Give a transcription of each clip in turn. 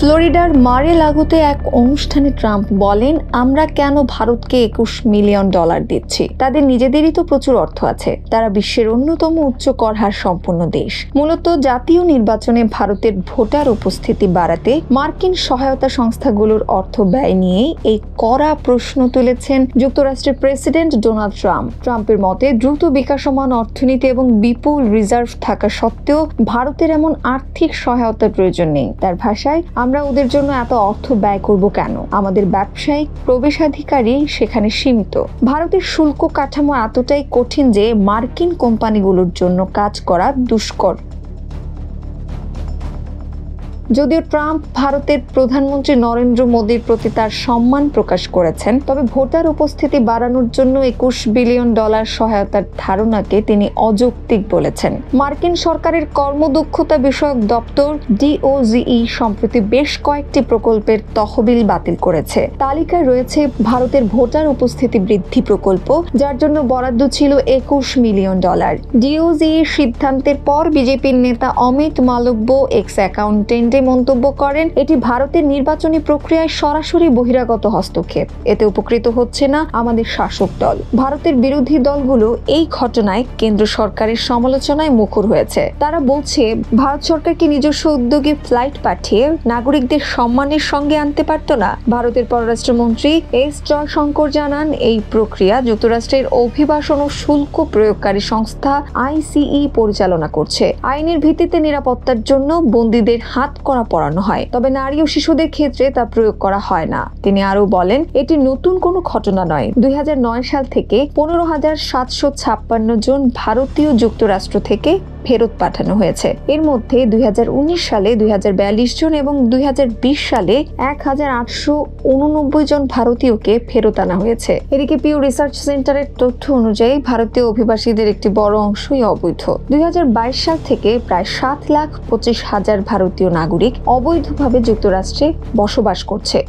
ফ্লোরিডার মারে লাগুতে এক অনুষ্ঠানে ট্রাম্প বলেন, আমরা কেন ভারতকে $21 মিলিয়ন দিচ্ছি? তাদের নিজেদেরই তো প্রচুর অর্থ আছে। তারা বিশ্বের অন্যতম উচ্চ কর হার সম্পন্ন দেশ। মূলত জাতীয় নির্বাচনে ভারতের ভোটার উপস্থিতি বাড়াতে মার্কিন সহায়তা সংস্থাগুলোর অর্থ ব্যয় নিয়েই এই কড়া প্রশ্ন তুলেছেন যুক্তরাষ্ট্রের প্রেসিডেন্ট ডোনাল্ড ট্রাম্প। ট্রাম্পের মতে দ্রুত বিকাশমান অর্থনীতি এবং বিপুল রিজার্ভ থাকা সত্ত্বেও ভারতের এমন আর্থিক সহায়তার প্রয়োজন নেই। তার ভাষায়, আমরা ওদের জন্য এত অর্থ ব্যয় করব কেন? আমাদের ব্যবসায়িক প্রবেশাধিকারী সেখানে সীমিত। ভারতের শুল্ক কাঠামো এতটাই কঠিন যে মার্কিন কোম্পানিগুলোর জন্য কাজ করা দুষ্কর। যদিও ট্রাম্প ভারতের প্রধানমন্ত্রী নরেন্দ্র মোদীর প্রতি তার সম্মান প্রকাশ করেছেন, তবে ভোটার উপস্থিতি বাড়ানোর জন্য $21 বিলিয়ন সহায়তার ধারণাকে তিনি অযৌক্তিক বলেছেন। মার্কিন সরকারের কর্মদক্ষতা বিষয়ক দপ্তর DOGE সম্প্রতি বেশ কয়েকটি প্রকল্পের তহবিল বাতিল করেছে। তালিকায় রয়েছে ভারতের ভোটার উপস্থিতি বৃদ্ধি প্রকল্প, যার জন্য বরাদ্দ ছিল $21 মিলিয়ন। DOGE সিদ্ধান্তের পর বিজেপির নেতা অমিত মালব্য এক্স অ্যাকাউন্টেন্ট মন্তব্য করেন, এটি ভারতের নির্বাচনী প্রক্রিয়ায় সরাসরি বহিরাগত হস্তক্ষেপ। এতে উপকৃত হচ্ছে না আমাদের শাসক দল। ভারতের বিরোধী দলগুলো এই ঘটনায় কেন্দ্র সরকারের সমালোচনায় মুখর হয়েছে। তারা বলছে, ভারত সরকার কি নিজস্ব উদ্যোগে ফ্লাইট পাঠিয়ে নাগরিকদের সম্মানের সঙ্গে আনতে পারত না? ভারতের পররাষ্ট্রমন্ত্রী এস জয়শঙ্কর জানান, এই প্রক্রিয়া যুক্তরাষ্ট্রের অভিবাসন ও শুল্ক প্রয়োগকারী সংস্থা ICE পরিচালনা করছে। আইনের ভিত্তিতে নিরাপত্তার জন্য বন্দীদের হাত করা পড়ানো হয়, তবে নারী ও শিশুদের ক্ষেত্রে তা প্রয়োগ করা হয় না। তিনি আরো বলেন, এটি নতুন কোনো ঘটনা নয়। 2009 সাল থেকে 15,756 জন ভারতীয় যুক্তরাষ্ট্র থেকে ফেরত পাঠানো হয়েছে। এর মধ্যে 2019 সালে 2042 জন এবং 2020 সালে 1,889 জন ভারতীয়কে ফেরত আনা হয়েছে। এদিকে পিউ রিসার্চ সেন্টারের তথ্য অনুযায়ী ভারতীয় অভিবাসীদের একটি বড় অংশই অবৈধ। 2022 সাল থেকে প্রায় 7,25,000 ভারতীয় নাগরিক অবৈধভাবে যুক্তরাষ্ট্রে বসবাস করছে।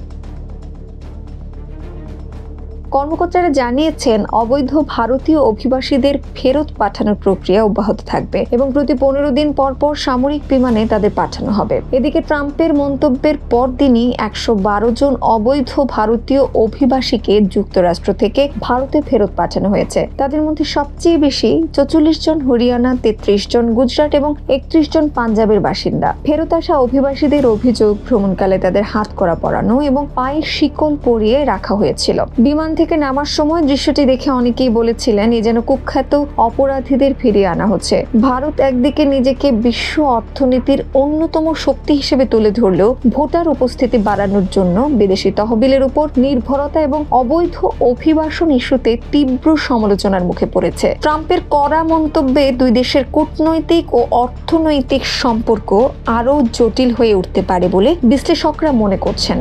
কর্মকর্তারা জানিয়েছেন, অবৈধ ভারতীয় অভিবাসীদের ফেরত পাঠানোর প্রক্রিয়া অব্যাহত থাকবে এবং প্রতি 15 দিন পর পর সামরিক বিমানে তাদের পাঠানো হবে। এদিকে ট্রাম্পের মন্তব্যের পরদিনই 112 জন অবৈধ ভারতীয় অভিবাসীকে যুক্তরাষ্ট্র থেকে ভারতে ফেরত পাঠানো হয়েছে। তাদের মধ্যে সবচেয়ে বেশি 44 জন হরিয়ানা, 33 জন গুজরাট এবং 31 জন পাঞ্জাবের বাসিন্দা। ফেরত আসা অভিবাসীদের অভিযোগ, ভ্রমণকালে তাদের হাত করা পরানো এবং পায়ে শিকল পরিয়ে রাখা হয়েছিল। বিমান থেকে নামার সময় দৃশ্যটি দেখে অনেকেই বলেছিলেন, এ যেন কুখ্যাত অপরাধীদের ফিরিয়ে আনা হচ্ছে। ভারত একদিকে নিজেকে বিশ্ব অর্থনীতির অন্যতম শক্তি হিসেবে তুলে ধরলেও ভোটার উপস্থিতি বাড়ানোর জন্য বিদেশি তহবিলের উপর নির্ভরতা এবং অবৈধ অভিবাসন ইস্যুতে তীব্র সমালোচনার মুখে পড়েছে। ট্রাম্পের কড়া মন্তব্যে দুই দেশের কূটনৈতিক ও অর্থনৈতিক সম্পর্ক আরও জটিল হয়ে উঠতে পারে বলে বিশ্লেষকরা মনে করছেন।